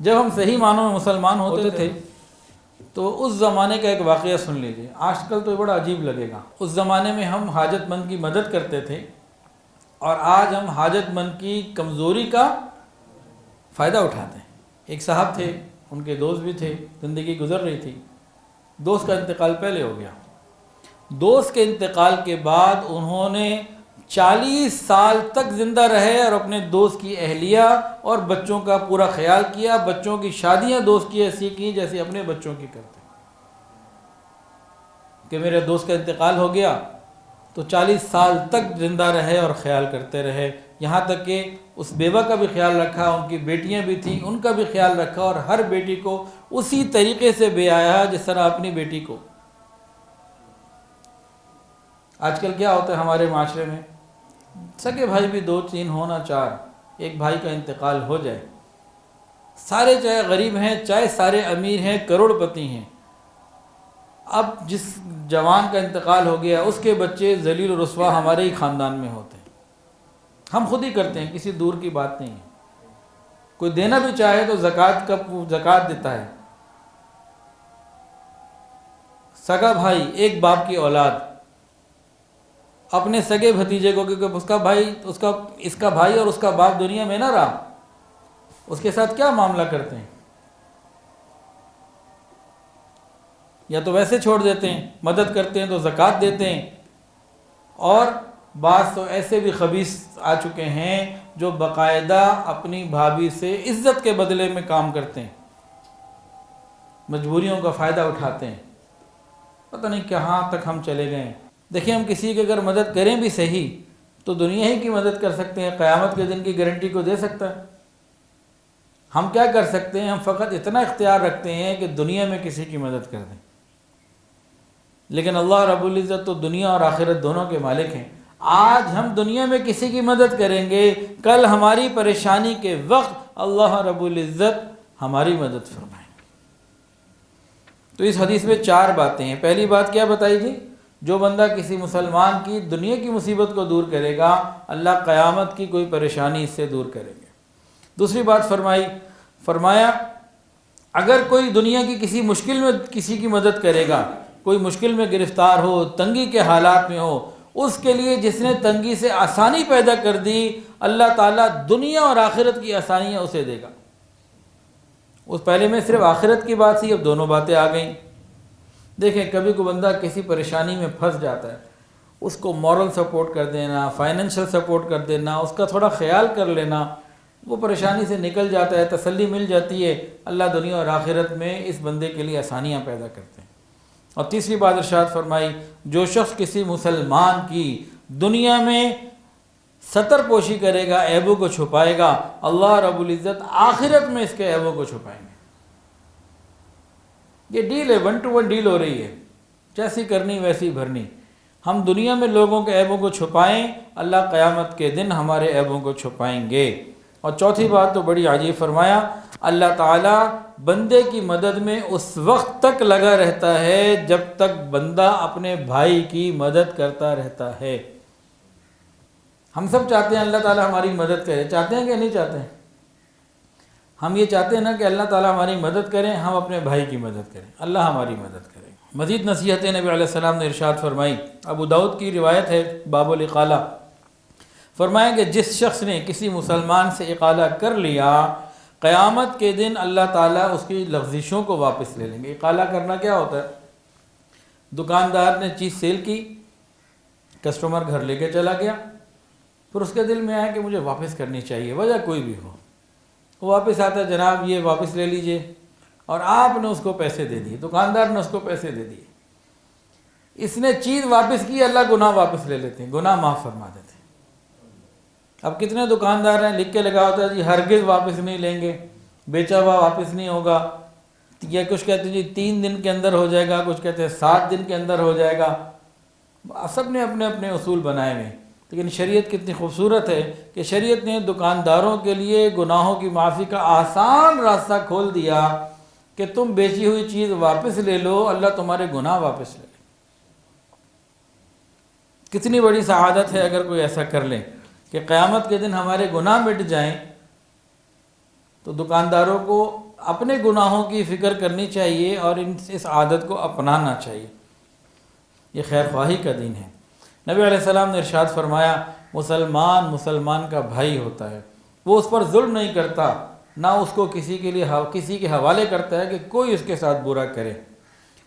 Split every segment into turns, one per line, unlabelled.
جب ہم صحیح معنوں میں مسلمان ہوتے تھے تو اس زمانے کا ایک واقعہ سن لیجئے. آج کل تو بڑا عجیب لگے گا. اس زمانے میں ہم حاجت مند کی مدد کرتے تھے اور آج ہم حاجت مند کی کمزوری کا فائدہ اٹھاتے ہیں. ایک صاحب تھے، ان کے دوست بھی تھے، زندگی گزر رہی تھی. دوست کا انتقال پہلے ہو گیا. دوست کے انتقال کے بعد انہوں نے 40 سال تک زندہ رہے اور اپنے دوست کی اہلیہ اور بچوں کا پورا خیال کیا. بچوں کی شادیاں دوست کی ایسی کی جیسے اپنے بچوں کی کرتے کہ میرے دوست کا انتقال ہو گیا تو 40 سال تک زندہ رہے اور خیال کرتے رہے. یہاں تک کہ اس بیوہ کا بھی خیال رکھا، ان کی بیٹیاں بھی تھیں ان کا بھی خیال رکھا، اور ہر بیٹی کو اسی طریقے سے بیایا جس طرح اپنی بیٹی کو. آج کل کیا ہوتا ہے ہمارے معاشرے میں، سگے بھائی بھی 2-3 ہونا 4، ایک بھائی کا انتقال ہو جائے، سارے چاہے غریب ہیں چاہے سارے امیر ہیں، کروڑ پتی ہیں، اب جس جوان کا انتقال ہو گیا اس کے بچے ذلیل و رسوا ہمارے ہی خاندان میں ہوتے ہیں. ہم خود ہی کرتے ہیں، کسی دور کی بات نہیں ہے. کوئی دینا بھی چاہے تو زکوٰۃ دیتا ہے. سگا بھائی، ایک باپ کی اولاد، اپنے سگے بھتیجے کو، کیونکہ اس کا بھائی اور اس کا باپ دنیا میں نہ رہا، اس کے ساتھ کیا معاملہ کرتے ہیں؟ یا تو ویسے چھوڑ دیتے ہیں، مدد کرتے ہیں تو زکوٰۃ دیتے ہیں. اور بعض تو ایسے بھی خبیث آ چکے ہیں جو باقاعدہ اپنی بھابھی سے عزت کے بدلے میں کام کرتے ہیں، مجبوریوں کا فائدہ اٹھاتے ہیں. پتہ نہیں کہاں تک ہم چلے گئے ہیں. دیکھیں، ہم کسی کی اگر مدد کریں بھی صحیح تو دنیا ہی کی مدد کر سکتے ہیں، قیامت کے دن کی گارنٹی کو دے سکتا ہے. ہم کیا کر سکتے ہیں؟ ہم فقط اتنا اختیار رکھتے ہیں کہ دنیا میں کسی کی مدد کر دیں. لیکن اللہ رب العزت تو دنیا اور آخرت دونوں کے مالک ہیں. آج ہم دنیا میں کسی کی مدد کریں گے، کل ہماری پریشانی کے وقت اللہ رب العزت ہماری مدد فرمائیں گے. تو اس حدیث میں 4 باتیں ہیں. پہلی بات کیا بتائی تھی؟ جو بندہ کسی مسلمان کی دنیا کی مصیبت کو دور کرے گا، اللہ قیامت کی کوئی پریشانی اس سے دور کریں گے. دوسری بات فرمایا اگر کوئی دنیا کی کسی مشکل میں کسی کی مدد کرے گا، کوئی مشکل میں گرفتار ہو، تنگی کے حالات میں ہو، اس کے لیے جس نے تنگی سے آسانی پیدا کر دی، اللہ تعالیٰ دنیا اور آخرت کی آسانیاں اسے دے گا. اس پہلے میں صرف آخرت کی بات تھی، اب دونوں باتیں آ گئیں. دیکھیں، کبھی کوئی بندہ کسی پریشانی میں پھنس جاتا ہے، اس کو مورل سپورٹ کر دینا، فائنینشل سپورٹ کر دینا، اس کا تھوڑا خیال کر لینا، وہ پریشانی سے نکل جاتا ہے، تسلی مل جاتی ہے. اللہ دنیا اور آخرت میں اس بندے کے لیے آسانیاں پیدا کرتے ہیں. اور تیسری بات ارشاد فرمائی، جو شخص کسی مسلمان کی دنیا میں ستر پوشی کرے گا، عیبوں کو چھپائے گا، اللہ رب العزت آخرت میں اس کے عیبوں کو چھپائیں گے. یہ ڈیل ہے، 1 to 1 ڈیل ہو رہی ہے، جیسی کرنی ویسی بھرنی. ہم دنیا میں لوگوں کے عیبوں کو چھپائیں، اللہ قیامت کے دن ہمارے عیبوں کو چھپائیں گے. اور چوتھی بات تو بڑی عجیب فرمایا، اللہ تعالیٰ بندے کی مدد میں اس وقت تک لگا رہتا ہے جب تک بندہ اپنے بھائی کی مدد کرتا رہتا ہے. ہم سب چاہتے ہیں اللہ تعالیٰ ہماری مدد کرے، چاہتے ہیں کہ نہیں چاہتے ہیں؟ ہم یہ چاہتے ہیں نا کہ اللہ تعالیٰ ہماری مدد کریں، ہم اپنے بھائی کی مدد کریں، اللہ ہماری مدد کرے. مزید نصیحتیں نبی علیہ السلام نے ارشاد فرمائی. ابو داؤد کی روایت ہے، باب الاقالہ، فرمایا کہ جس شخص نے کسی مسلمان سے اقالہ کر لیا، قیامت کے دن اللہ تعالیٰ اس کی لغزشوں کو واپس لے لیں گے. اقالہ کرنا کیا ہوتا ہے؟ دکاندار نے چیز سیل کی، کسٹمر گھر لے کے چلا گیا، پھر اس کے دل میں آیا کہ مجھے واپس کرنی چاہیے، وجہ کوئی بھی ہو. وہ واپس آتا ہے، جناب یہ واپس لے لیجئے، اور آپ نے اس کو پیسے دے دیے، دکاندار نے اس کو پیسے دے دیے. اس نے چیز واپس کی، اللہ گناہ واپس لے لیتے ہیں، گناہ معاف فرما دیتے ہیں. اب کتنے دکاندار ہیں لکھ کے لگا ہوتا ہے جی ہرگز واپس نہیں لیں گے، بیچا ہوا واپس نہیں ہوگا، یا کچھ کہتے ہیں جی 3 دن کے اندر ہو جائے گا، کچھ کہتے ہیں 7 دن کے اندر ہو جائے گا. سب نے اپنے اپنے اصول بنائے ہوئے ہیں. لیکن شریعت کتنی خوبصورت ہے کہ شریعت نے دکانداروں کے لیے گناہوں کی معافی کا آسان راستہ کھول دیا کہ تم بیچی ہوئی چیز واپس لے لو، اللہ تمہارے گناہ واپس لے لے. کتنی بڑی سعادت ہے اگر کوئی ایسا کر لے کہ قیامت کے دن ہمارے گناہ مٹ جائیں. تو دکانداروں کو اپنے گناہوں کی فکر کرنی چاہیے اور اس عادت کو اپنانا چاہیے۔ یہ خیر خواہی کا دین ہے۔ نبی علیہ السلام نے ارشاد فرمایا مسلمان کا بھائی ہوتا ہے، وہ اس پر ظلم نہیں کرتا، نہ اس کو کسی کے حوالے کرتا ہے کہ کوئی اس کے ساتھ برا کرے۔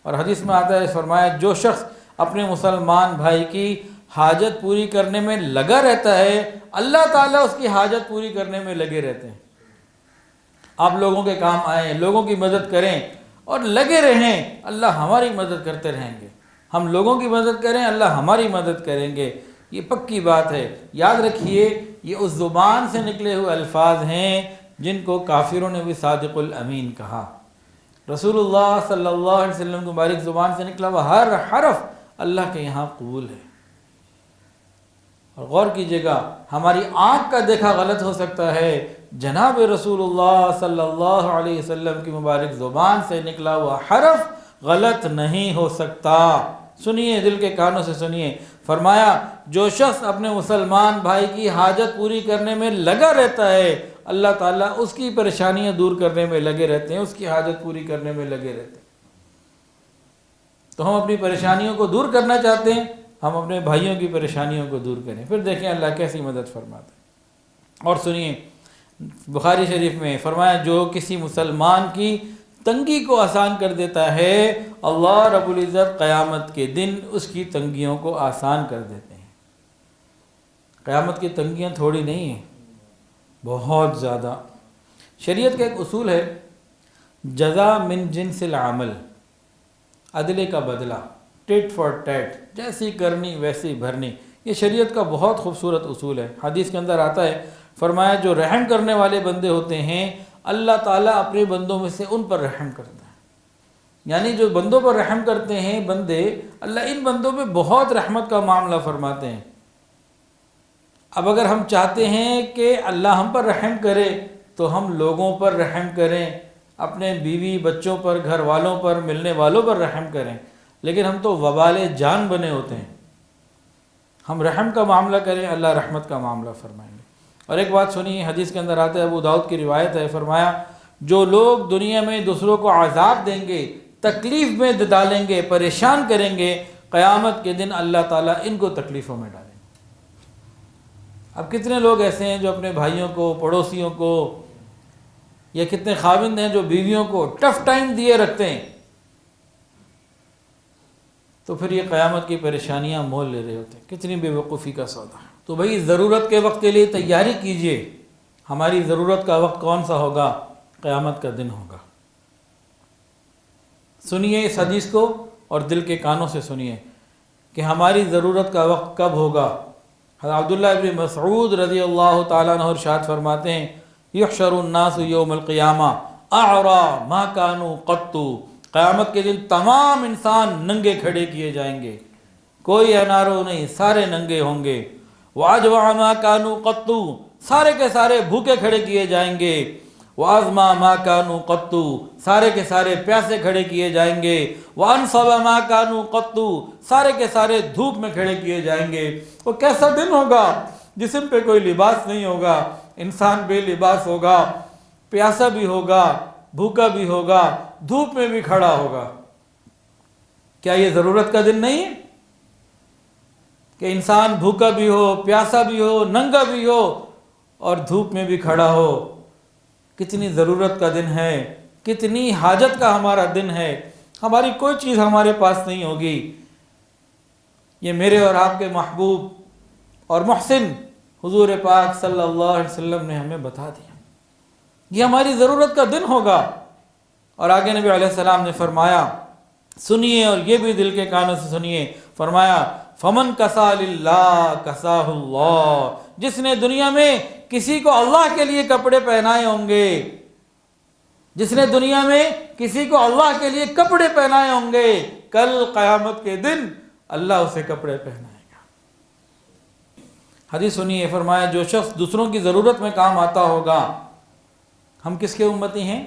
اور حدیث میں آتا ہے، فرمایا جو شخص اپنے مسلمان بھائی کی حاجت پوری کرنے میں لگا رہتا ہے، اللہ تعالیٰ اس کی حاجت پوری کرنے میں لگے رہتے ہیں۔ آپ لوگوں کے کام آئیں، لوگوں کی مدد کریں اور لگے رہیں، اللہ ہماری مدد کرتے رہیں گے۔ ہم لوگوں کی مدد کریں، اللہ ہماری مدد کریں گے، یہ پکی بات ہے۔ یاد رکھیے، یہ اس زبان سے نکلے ہوئے الفاظ ہیں جن کو کافروں نے بھی صادق الامین کہا۔ رسول اللہ صلی اللہ علیہ وسلم کی مبارک زبان سے نکلا ہوا ہر حرف اللہ کے یہاں قبول ہے۔ اور غور کیجئے گا، ہماری آنکھ کا دیکھا غلط ہو سکتا ہے، جناب رسول اللہ صلی اللہ علیہ وسلم کی مبارک زبان سے نکلا ہوا حرف غلط نہیں ہو سکتا۔ سنیے، دل کے کانوں سے سنیے، فرمایا جو شخص اپنے مسلمان بھائی کی حاجت پوری کرنے میں لگا رہتا ہے، اللہ تعالیٰ اس کی پریشانیاں دور کرنے میں لگے رہتے ہیں، اس کی حاجت پوری کرنے میں لگے رہتے ہیں۔ تو ہم اپنی پریشانیوں کو دور کرنا چاہتے ہیں، ہم اپنے بھائیوں کی پریشانیوں کو دور کریں، پھر دیکھیں اللہ کیسی مدد فرماتا ہے۔ اور سنیے، بخاری شریف میں فرمایا جو کسی مسلمان کی تنگی کو آسان کر دیتا ہے، اللہ رب العزت قیامت کے دن اس کی تنگیوں کو آسان کر دیتے ہیں۔ قیامت کی تنگیاں تھوڑی نہیں ہیں، بہت زیادہ۔ شریعت کا ایک اصول ہے، جزا من جنس العمل، عدلے کا بدلہ، ٹٹ فار ٹیٹ، جیسی کرنی ویسی بھرنی۔ یہ شریعت کا بہت خوبصورت اصول ہے۔ حدیث کے اندر آتا ہے، فرمایا جو رحم کرنے والے بندے ہوتے ہیں، اللہ تعالیٰ اپنے بندوں میں سے ان پر رحم کرتا ہے۔ یعنی جو بندوں پر رحم کرتے ہیں بندے، اللہ ان بندوں پہ بہت رحمت کا معاملہ فرماتے ہیں۔ اب اگر ہم چاہتے ہیں کہ اللہ ہم پر رحم کرے تو ہم لوگوں پر رحم کریں، اپنے بیوی بچوں پر، گھر والوں پر، ملنے والوں پر رحم کریں، لیکن ہم تو وبال جان بنے ہوتے ہیں۔ ہم رحم کا معاملہ کریں، اللہ رحمت کا معاملہ فرمائیں گے۔ اور ایک بات سنیے، حدیث کے اندر آتا ہے، ابو داؤد کی روایت ہے، فرمایا جو لوگ دنیا میں دوسروں کو عذاب دیں گے، تکلیف میں ڈالیں گے، پریشان کریں گے، قیامت کے دن اللہ تعالیٰ ان کو تکلیفوں میں ڈالیں گے۔ اب کتنے لوگ ایسے ہیں جو اپنے بھائیوں کو، پڑوسیوں کو، یا کتنے خاوند ہیں جو بیویوں کو ٹف ٹائم دیے رکھتے ہیں، تو پھر یہ قیامت کی پریشانیاں مول لے رہے ہوتے ہیں۔ کتنی بے وقوفی کا سودا ہے۔ تو بھائی ضرورت کے وقت کے لیے تیاری کیجئے۔ ہماری ضرورت کا وقت کون سا ہوگا؟ قیامت کا دن ہوگا۔ سنیے اس حدیث کو اور دل کے کانوں سے سنیے کہ ہماری ضرورت کا وقت کب ہوگا۔ حضرت عبداللہ ابن مسعود رضی اللہ تعالیٰ عنہ ارشاد فرماتے ہیں، یحشر الناس یوم القیامہ اعریٰ ما کانوا قط، قیامت کے دن تمام انسان ننگے کھڑے کیے جائیں گے، کوئی انارو نہیں، سارے ننگے ہوں گے۔ واجوع ما کانوا قط، سارے کے سارے بھوکے کھڑے کیے جائیں گے۔ وازما ما کانوا قط، سارے کے سارے پیاسے کھڑے کیے جائیں گے۔ وانصب ما کانوا قط، سارے کے سارے دھوپ میں کھڑے کیے جائیں گے۔ وہ کیسا دن ہوگا؟ جسم پہ کوئی لباس نہیں ہوگا، انسان بے لباس ہوگا، پیاسا بھی ہوگا، بھوکا بھی ہوگا، دھوپ میں بھی کھڑا ہوگا۔ کیا یہ ضرورت کا دن نہیں ہے کہ انسان بھوکا بھی ہو، پیاسا بھی ہو، ننگا بھی ہو اور دھوپ میں بھی کھڑا ہو؟ کتنی ضرورت کا دن ہے، کتنی حاجت کا ہمارا دن ہے۔ ہماری کوئی چیز ہمارے پاس نہیں ہوگی، یہ میرے اور آپ کے محبوب اور محسن حضور پاک صلی اللہ علیہ وسلم نے ہمیں بتا دیا، یہ ہماری ضرورت کا دن ہوگا۔ اور آگے نبی علیہ السلام نے فرمایا، سنیے اور یہ بھی دل کے کانوں سے سنیے، فرمایا فمن کسا للہ کساہ اللہ، جس نے دنیا میں کسی کو اللہ کے لیے کپڑے پہنائے ہوں گے، جس نے دنیا میں کسی کو اللہ کے لیے کپڑے پہنائے ہوں گے، کل قیامت کے دن اللہ اسے کپڑے پہنائے گا۔ حدیث سنیے، فرمایا جو شخص دوسروں کی ضرورت میں کام آتا ہوگا، ہم کس کے امتی ہیں؟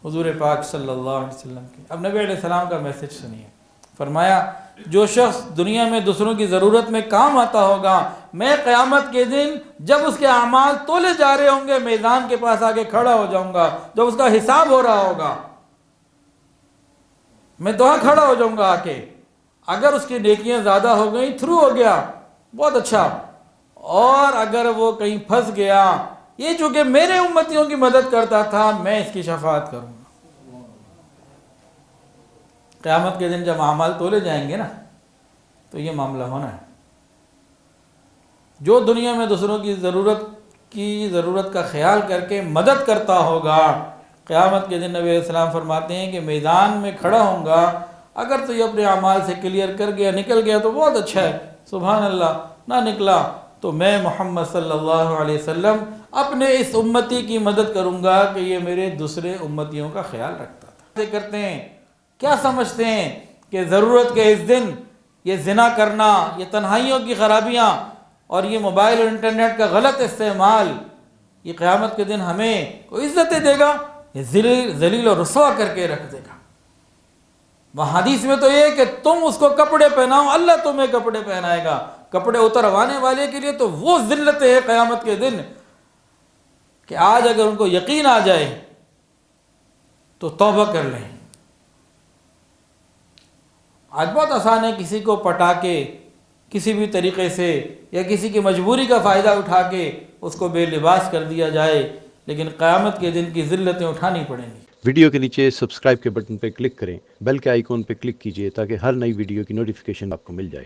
حضور پاک صلی اللہ علیہ وسلم کے۔ اب نبی علیہ السلام کا میسج سنیے، فرمایا جو شخص دنیا میں دوسروں کی ضرورت میں کام آتا ہوگا، میں قیامت کے دن جب اس کے اعمال تولے جا رہے ہوں گے میدان کے پاس آ کے کھڑا ہو جاؤں گا، جب اس کا حساب ہو رہا ہوگا میں تو کھڑا ہو جاؤں گا آ کے، اگر اس کی نیکیاں زیادہ ہو گئیں تھرو ہو گیا بہت اچھا، اور اگر وہ کہیں پھنس گیا، یہ چونکہ میرے امتیوں کی مدد کرتا تھا میں اس کی شفاعت کروں گا۔ قیامت کے دن جب اعمال تولے جائیں گے نا تو یہ معاملہ ہونا ہے۔ جو دنیا میں دوسروں کی ضرورت کا خیال کر کے مدد کرتا ہوگا، قیامت کے دن نبی علیہ السلام فرماتے ہیں کہ میدان میں کھڑا ہوں گا، اگر تو یہ اپنے اعمال سے کلیئر کر گیا، نکل گیا تو بہت اچھا ہے، سبحان اللہ، نہ نکلا تو میں محمد صلی اللہ علیہ وسلم اپنے اس امتی کی مدد کروں گا کہ یہ میرے دوسرے امتیوں کا خیال رکھتا تھا۔ کرتے ہیں کیا سمجھتے ہیں کہ ضرورت کے اس دن یہ زنا کرنا، یہ تنہائیوں کی خرابیاں اور یہ موبائل اور انٹرنیٹ کا غلط استعمال، یہ قیامت کے دن ہمیں کوئی عزتیں دے گا؟ یہ ذلیل و رسوا کر کے رکھ دے گا۔ وہاں حدیث میں تو یہ کہ تم اس کو کپڑے پہناؤ، اللہ تمہیں کپڑے پہنائے گا۔ کپڑے اتروانے والے کے لیے تو وہ ذلت ہے قیامت کے دن کہ آج اگر ان کو یقین آ جائے تو توبہ کر لیں۔ آج بہت آسان ہے کسی کو پٹا کے کسی بھی طریقے سے یا کسی کی مجبوری کا فائدہ اٹھا کے اس کو بے لباس کر دیا جائے، لیکن قیامت کے دن کی ذلتیں اٹھانی پڑیں گی۔
ویڈیو کے نیچے سبسکرائب کے بٹن پہ کلک کریں، بیل کے آئیکن پہ کلک کیجئے تاکہ ہر نئی ویڈیو کی نوٹیفیکیشن آپ کو مل جائے۔